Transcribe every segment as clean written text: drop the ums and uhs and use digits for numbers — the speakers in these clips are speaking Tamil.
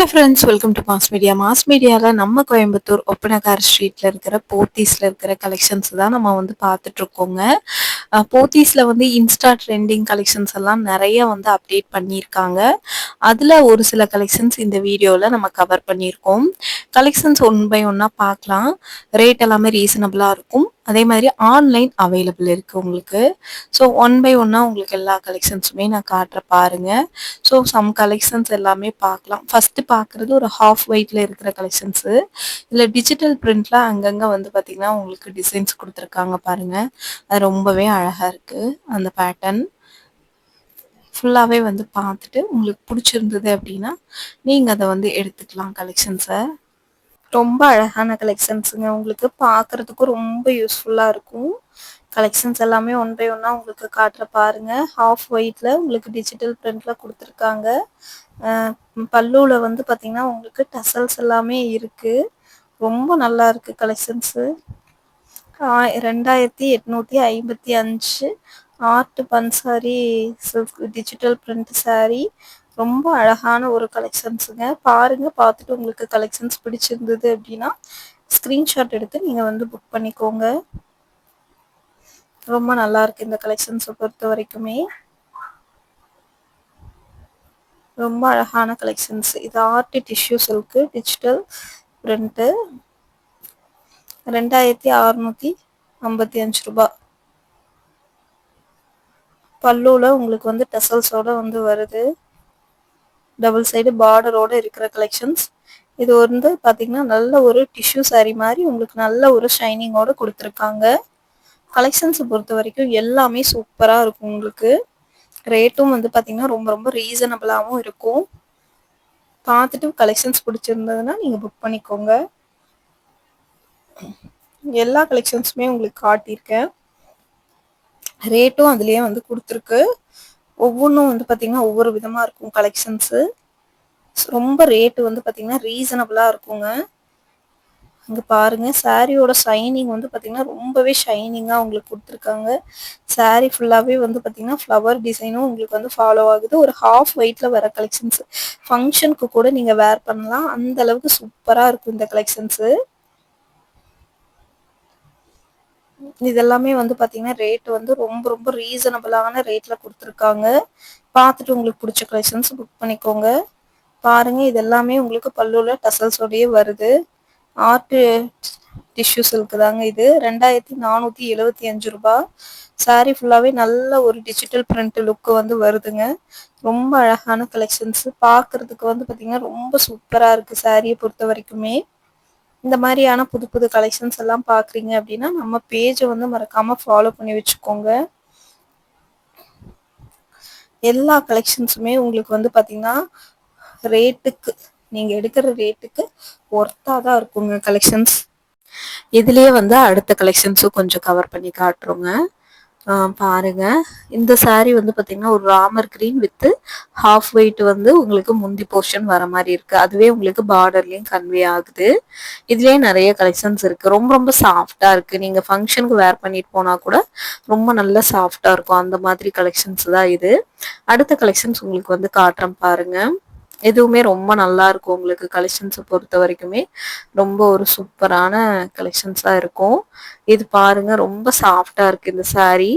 Hello friends, welcome to mass media. Mass மீடியாவில் நம்ம கோயம்புத்தூர் ஒப்பனக்கார் ஸ்ட்ரீட்டில் இருக்கிற போத்தீஸில் இருக்கிற கலெக்ஷன்ஸ் தான் நம்ம வந்து பார்த்துட்ருக்கோங்க. போத்தீஸில் வந்து இன்ஸ்டா ட்ரெண்டிங் கலெக்ஷன்ஸ் எல்லாம் நிறைய வந்து அப்டேட் பண்ணியிருக்காங்க. அதில் ஒரு சில கலெக்ஷன்ஸ் இந்த வீடியோவில் நம்ம கவர் பண்ணியிருக்கோம். கலெக்ஷன்ஸ் ஒன் பை ஒன்னாக பார்க்கலாம். ரேட் எல்லாமே ரீசனபிளாக இருக்கும். அதே மாதிரி ஆன்லைன் அவைலபிள் இருக்குது உங்களுக்கு. ஸோ ஒன் பை ஒன்னாக உங்களுக்கு எல்லா கலெக்ஷன்ஸுமே நான் காட்டுற பாருங்க. ஸோ சம் கலெக்ஷன்ஸ் எல்லாமே பார்க்கலாம். ஃபஸ்ட்டு பார்க்குறது ஒரு ஹாஃப் ஒயிட்டில் இருக்கிற கலெக்ஷன்ஸு. இல்லை டிஜிட்டல் பிரிண்டில் அங்கங்கே வந்து பார்த்திங்கன்னா உங்களுக்கு டிசைன்ஸ் கொடுத்துருக்காங்க பாருங்கள். அது ரொம்பவே அழகாக இருக்குது அந்த பேட்டர்ன். ஃபுல்லாகவே வந்து பார்த்துட்டு உங்களுக்கு பிடிச்சிருந்தது அப்படின்னா நீங்கள் அதை வந்து எடுத்துக்கலாம் கலெக்ஷன்ஸை. ரொம்ப அழகான கலெக்ஷன்ஸுங்க. உங்களுக்கு பார்க்குறதுக்கும் ரொம்ப யூஸ்ஃபுல்லாக இருக்கும். கலெக்ஷன்ஸ் எல்லாமே ஒன் பை ஒன்னாக உங்களுக்கு காட்டுற பாருங்க. ஹாஃப் ஒயிட்டில் உங்களுக்கு டிஜிட்டல் பிரிண்டில் கொடுத்துருக்காங்க. பல்லுவில் வந்து பார்த்திங்கன்னா உங்களுக்கு டசல்ஸ் எல்லாமே இருக்குது. ரொம்ப நல்லா இருக்குது collections. 2855 art Bansari silk digital print sari. ரொம்ப அழகான ஒரு கலெக்ஷன்ஸுங்க. பாருங்க, பார்த்துட்டு உங்களுக்கு கலெக்ஷன்ஸ் பிடிச்சிருந்தது அப்படின்னா ஸ்க்ரீன்ஷாட் எடுத்து நீங்கள் வந்து புக் பண்ணிக்கோங்க. ரொம்ப நல்லா இருக்கு இந்த கலெக்ஷன்ஸை பொறுத்த வரைக்குமே. ரொம்ப அழகான கலெக்ஷன்ஸ். இது art tissue silk digital print. 2655 ரூபாய். பல்லுவில் உங்களுக்கு வந்து டசல்ஸோட வந்து வருது. டபுள் சைடு பார்டரோட இருக்கிற கலெக்ஷன்ஸ். இது வந்து பார்த்தீங்கன்னா நல்ல ஒரு டிஷ்யூ சாரீ மாதிரி உங்களுக்கு நல்ல ஒரு ஷைனிங்கோட கொடுத்துருக்காங்க. கலெக்ஷன்ஸை பொறுத்த வரைக்கும் எல்லாமே சூப்பராக இருக்கும். உங்களுக்கு ரேட்டும் வந்து பார்த்தீங்கன்னா ரொம்ப ரொம்ப ரீசனபிளாகவும் இருக்கும். பார்த்துட்டு கலெக்ஷன்ஸ் பிடிச்சிருந்ததுன்னா நீங்கள் புக் பண்ணிக்கோங்க. எல்லா கலெக்ஷன்ஸுமே உங்களுக்கு காட்டியிருக்கேன். ரேட்டும் அதுலேயே வந்து கொடுத்துருக்கு. ஒவ்வொன்றும் வந்து பார்த்திங்கன்னா ஒவ்வொரு விதமாக இருக்கும் கலெக்ஷன்ஸு. ரொம்ப ரேட்டு வந்து பார்த்திங்கன்னா ரீசனபிளாக இருக்குங்க. இங்கே பாருங்கள், சாரியோட ஷைனிங் வந்து பார்த்திங்கன்னா ரொம்பவே ஷைனிங்காக உங்களுக்கு கொடுத்துருக்காங்க. சாரீ ஃபுல்லாகவே வந்து பார்த்திங்கன்னா ஃப்ளவர் டிசைனும் உங்களுக்கு வந்து ஃபாலோ ஆகுது. ஒரு ஹாஃப் ஒயிட்டில் வர கலெக்ஷன்ஸு. ஃபங்க்ஷனுக்கு கூட நீங்கள் வேர் பண்ணலாம். அந்த அளவுக்கு சூப்பராக இருக்கும் இந்த கலெக்ஷன்ஸு. இதெல்லாமே வந்து பார்த்தீங்கன்னா ரேட் வந்து ரொம்ப ரொம்ப ரீசனபிளான ரேட்டில் கொடுத்துருக்காங்க. பார்த்துட்டு உங்களுக்கு பிடிச்ச கலெக்ஷன்ஸ் புக் பண்ணிக்கோங்க. பாருங்கள், இதெல்லாமே உங்களுக்கு பல்லுவில் டசல்ஸோடையே வருது. ஆர்ட் டிஷ்யூ சில்க்கு தாங்க இது. 2475 ரூபாய். சாரீ ஃபுல்லாகவே நல்ல ஒரு டிஜிட்டல் பிரிண்ட் லுக்கு வந்து வருதுங்க. ரொம்ப அழகான கலெக்ஷன்ஸு. பார்க்குறதுக்கு வந்து பார்த்திங்கன்னா ரொம்ப சூப்பராக இருக்குது சாரியை பொறுத்த வரைக்குமே. இந்த மாதிரியான புது புது கலெக்ஷன்ஸ் எல்லாம் பார்க்குறீங்க அப்படின்னா நம்ம பேஜை வந்து மறக்காமல் ஃபாலோ பண்ணி வச்சுக்கோங்க. எல்லா கலெக்ஷன்ஸுமே உங்களுக்கு வந்து பார்த்திங்கன்னா ரேட்டுக்கு, நீங்கள் எடுக்கிற ரேட்டுக்கு ஒர்த்தாக தான் இருக்குங்க கலெக்ஷன்ஸ். இதுலேயே வந்து அடுத்த கலெக்ஷன்ஸும் கொஞ்சம் கவர் பண்ணி காட்டுறோங்க. பாருங்க, இந்த சாரீ வந்து பார்த்தீங்கன்னா ஒரு Ramar green with half white வந்து உங்களுக்கு முந்தி போர்ஷன் வர மாதிரி இருக்கு. அதுவே உங்களுக்கு பார்டர்லயும் கன்வே ஆகுது. இதுலயே நிறைய கலெக்ஷன்ஸ் இருக்கு. ரொம்ப ரொம்ப சாஃப்டா இருக்கு. நீங்க ஃபங்க்ஷனுக்கு வேர் பண்ணிட்டு போனா கூட ரொம்ப நல்ல சாஃப்டா இருக்கும். அந்த மாதிரி கலெக்ஷன்ஸ் தான் இது. அடுத்த கலெக்ஷன்ஸ் உங்களுக்கு வந்து காட்டுறேன் பாருங்க. எதுவுமே ரொம்ப நல்லா இருக்கும். உங்களுக்கு கலெக்ஷன்ஸை பொறுத்த வரைக்குமே ரொம்ப ஒரு சூப்பரான கலெக்ஷன்ஸாக இருக்கும். இது பாருங்க, ரொம்ப சாஃப்டா இருக்கு இந்த சாரீ.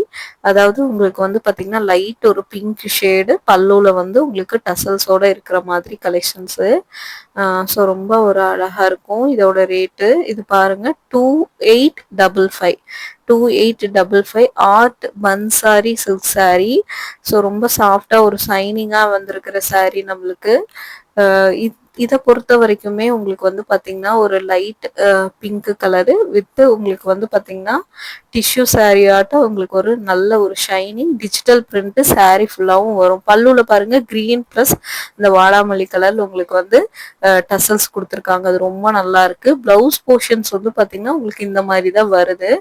அதாவது உங்களுக்கு வந்து பார்த்தீங்கன்னா லைட் ஒரு பிங்க் ஷேடு, பல்லுவில் வந்து உங்களுக்கு டசல்ஸோட இருக்கிற மாதிரி கலெக்ஷன்ஸு. ஸோ ரொம்ப ஒரு அழகா இருக்கும். இதோட ரேட்டு இது பாருங்க 2855. 2855 art Bansari silk sari. So ரொம்ப சாஃப்டா ஒரு ஷைனிங்காக வந்திருக்கிற சாரீ நம்மளுக்கு. இதை பொறுத்த வரைக்குமே உங்களுக்கு வந்து பார்த்தீங்கன்னா ஒரு லைட் பிங்க் கலரு வித் உங்களுக்கு வந்து பார்த்தீங்கன்னா டிஷ்யூ சாரீ ஆட்டம் உங்களுக்கு ஒரு நல்ல ஒரு ஷைனிங் டிஜிட்டல் பிரிண்ட் சாரீ ஃபுல்லாகவும் வரும். பல்லுவில் பாருங்க கிரீன் ப்ளஸ் இந்த வாடாமல்லி கலர் உங்களுக்கு வந்து டசல்ஸ் கொடுத்துருக்காங்க. அது ரொம்ப நல்லா இருக்கு. பிளவுஸ் போர்ஷன்ஸ் வந்து பார்த்தீங்கன்னா உங்களுக்கு இந்த மாதிரி தான் வருது.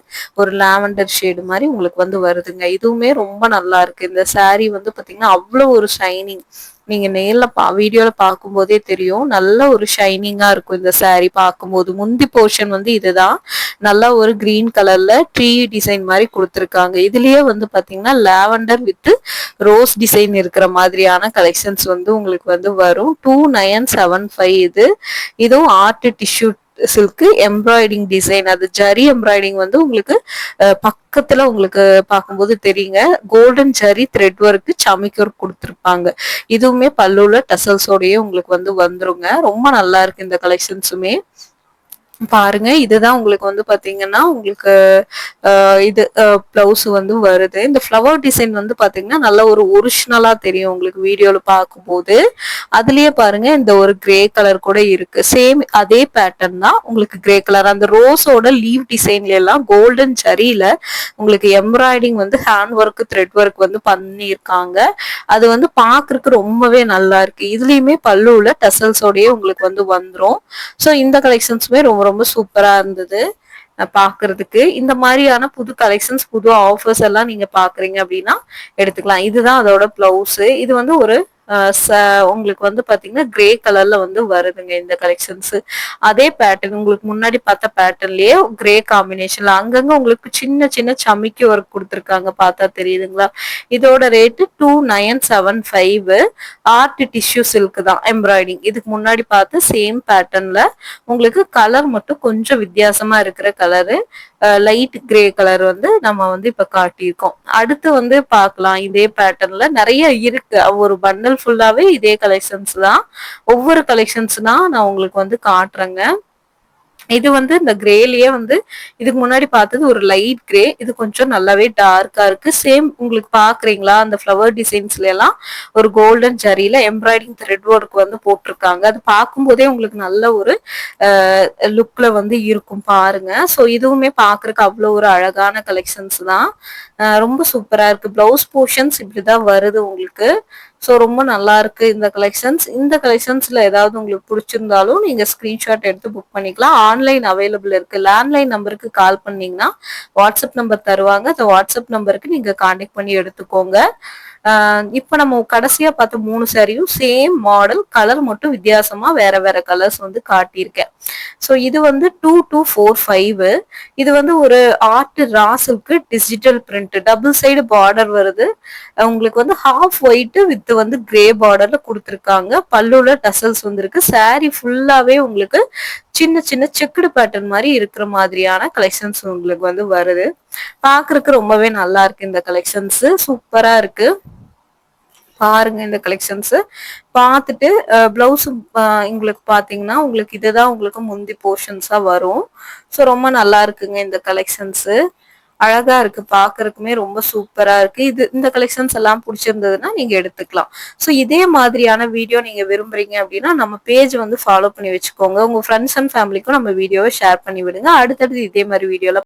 ஒரு லாவெண்டர் ஷேடு மாதிரி உங்களுக்கு வந்து வருதுங்க. இதுவுமே ரொம்ப நல்லா இருக்கு. இந்த சாரீ வந்து பார்த்தீங்கன்னா அவ்வளோ ஒரு ஷைனிங். நீங்க நேர்ல வீடியோல பார்க்கும்போதே தெரியும். நல்ல ஒரு ஷைனிங்கா இருக்கும் இந்த saree பார்க்கும்போது. முந்தி போர்ஷன் வந்து இதுதான். நல்லா ஒரு கிரீன் கலர்ல ட்ரீ டிசைன் மாதிரி கொடுத்துருக்காங்க. இதுலயே வந்து பாத்தீங்கன்னா லாவெண்டர் வித் ரோஸ் டிசைன் இருக்கிற மாதிரியான கலெக்ஷன்ஸ் வந்து உங்களுக்கு வந்து வரும். 2975 இது. இதுவும் art tissue silk embroidering design, அது ஜரி எம்ப்ராய்டிங் வந்து உங்களுக்கு பக்கத்துல உங்களுக்கு பார்க்கும்போது தெரியுங்க. கோல்டன் ஜரி த்ரெட் ஒர்க் சமிக்கி ஒர்க் கொடுத்துருப்பாங்க. இதுவுமே பல்லுல டசல்ஸோடயே உங்களுக்கு வந்து வந்துருங்க. ரொம்ப நல்லா இருக்கு இந்த கலெக்ஷன்ஸுமே. பாருங்க, இதுதான் உங்களுக்கு வந்து பாத்தீங்கன்னா உங்களுக்கு இது பிளவுஸ் வந்து வருது. இந்த ஃப்ளவர் டிசைன் வந்து பாத்தீங்கன்னா நல்ல ஒரு ஒரிஜினலா தெரியும் உங்களுக்கு வீடியோல பார்க்கும்போது. அதுலயே பாருங்க இந்த ஒரு கிரே கலர் கூட இருக்கு. சேம் அதே பேட்டர்ன் தான் உங்களுக்கு கிரே கலர். அந்த ரோஸோட லீவ் டிசைன்ல எல்லாம் கோல்டன் ஜரியில உங்களுக்கு எம்ப்ராய்டிங் வந்து ஹேண்ட் ஒர்க் த்ரெட் ஒர்க் வந்து பண்ணியிருக்காங்க. அது வந்து பாக்குறதுக்கு ரொம்பவே நல்லா இருக்கு. இதுலயுமே பல்லுல டசல்ஸோடயே உங்களுக்கு வந்து வந்துரும். ஸோ இந்த கலெக்ஷன்ஸுமே ரொம்ப ரொம்ப சூப்பரா இருந்தது பாக்குறதுக்கு. இந்த மாதிரியான புது கலெக்ஷன்ஸ் புது ஆஃபர்ஸ் எல்லாம் நீங்க பாக்குறீங்க அப்படின்னா எடுத்துக்கலாம். இதுதான் அதோட பிளவுஸ். இது வந்து ஒரு உங்களுக்கு வந்து பாத்தீங்கன்னா கிரே கலர்ல வந்து வருதுங்க இந்த கலெக்ஷன்ஸ். அதே பேட்டர்ன் உங்களுக்கு முன்னாடி பார்த்த பேட்டர்ன்லயே கிரே காம்பினேஷன்ல அங்கங்க உங்களுக்கு சின்ன சின்ன சமிக்கி ஒர்க் கொடுத்துருக்காங்க. பார்த்தா தெரியுதுங்களா? இதோட ரேட்டு 2975. ஆர்ட் டிஷ்யூ சில்க் தான் எம்ப்ராய்டிங். இதுக்கு முன்னாடி பார்த்து சேம் பேட்டர்ன்ல உங்களுக்கு கலர் மட்டும் கொஞ்சம் வித்தியாசமா இருக்கிற கலரு லைட் கிரே கலர் வந்து நம்ம வந்து இப்ப காட்டியிருக்கோம். அடுத்து வந்து பார்க்கலாம். இதே பேட்டர்ன்ல நிறைய இருக்கு. ஒரு பண்டல் ஃபுல்லாவே இதே கலெக்ஷன்ஸ் தான். ஒவ்வொரு கலெக்ஷன்ஸ் தான் நான் உங்களுக்கு வந்து காட்டுறேங்க. இது வந்து இந்த கிரேலயே வந்து இதுக்கு முன்னாடி பார்த்தது ஒரு லைட் கிரே. இது கொஞ்சம் நல்லாவே டார்க்கா இருக்கு. சேம் உங்களுக்கு பாக்குறீங்களா? அந்த ஃப்ளவர் டிசைன்ஸ்ல எல்லாம் ஒரு கோல்டன் ஜரியில எம்ப்ராய்டிங் த்ரெட் ஒர்க் வந்து போட்டிருக்காங்க. அது பார்க்கும்போதே உங்களுக்கு நல்ல ஒரு லுக்ல வந்து இருக்கும் பாருங்க. ஸோ இதுவுமே பாக்குறதுக்கு அவ்வளோ ஒரு அழகான கலெக்ஷன்ஸ் தான். ரொம்ப சூப்பரா இருக்கு. பிளவுஸ் போர்ஷன்ஸ் இப்படிதான் வருது உங்களுக்கு. ஸோ ரொம்ப நல்லா இருக்கு இந்த கலெக்ஷன்ஸ். இந்த கலெக்ஷன்ஸ்ல ஏதாவது உங்களுக்கு பிடிச்சிருந்தாலும் நீங்க ஸ்கிரீன்ஷாட் எடுத்து புக் பண்ணிக்கலாம். ஆன்லைன் அவைலபிள் இருக்கு. லேண்ட்லைன் நம்பருக்கு கால் பண்ணீங்கன்னா வாட்ஸ்அப் நம்பர் தருவாங்க. அந்த வாட்ஸ்அப் நம்பருக்கு நீங்க கான்டாக்ட் பண்ணி எடுத்துக்கோங்க. இப்ப நம்ம கடைசியா பார்த்த 3 சாரியும் சேம் மாடல், கலர் மட்டும் வித்தியாசமா வேற வேற கலர்ஸ் வந்து காட்டியிருக்கேன். ஸோ இது வந்து 2245. இது வந்து ஒரு art raw silk digital print double side border வருது. உங்களுக்கு வந்து ஹாஃப் ஒயிட் வித் வந்து கிரே பார்டர்ல கொடுத்துருக்காங்க. பல்லுல டசல்ஸ் வந்துருக்கு. சாரி ஃபுல்லாவே உங்களுக்கு சின்ன சின்ன செக்குடு பேட்டர்ன் மாதிரி இருக்கிற மாதிரியான கலெக்ஷன்ஸ் உங்களுக்கு வந்து வருது. பாக்குறதுக்கு ரொம்பவே நல்லா இருக்கு. இந்த கலெக்ஷன்ஸ் சூப்பரா இருக்கு. பாருங்க இந்த கலெக்ஷன்ஸ் பார்த்துட்டு பிளவுஸ் உங்களுக்கு பாத்தீங்கன்னா உங்களுக்கு இதுதான் உங்களுக்கு முந்தி போர்ஷன்ஸா வரும். ஸோ ரொம்ப நல்லா இருக்குங்க இந்த கலெக்ஷன்ஸ். அழகா இருக்கு. பாக்குறதுக்குமே ரொம்ப சூப்பரா இருக்கு. இந்த கலெக்ஷன்ஸ் எல்லாம் பிடிச்சிருந்ததுன்னா நீங்க எடுத்துக்கலாம். ஸோ இதே மாதிரியான வீடியோ நீங்க விரும்புறீங்க அப்படின்னா நம்ம பேஜ் வந்து ஃபாலோ பண்ணி வச்சுக்கோங்க. உங்க ஃப்ரெண்ட்ஸ் அண்ட் ஃபேமிலிக்கும் நம்ம வீடியோவை ஷேர் பண்ணி விடுங்க. அடுத்தடுத்து இதே மாதிரி வீடியோல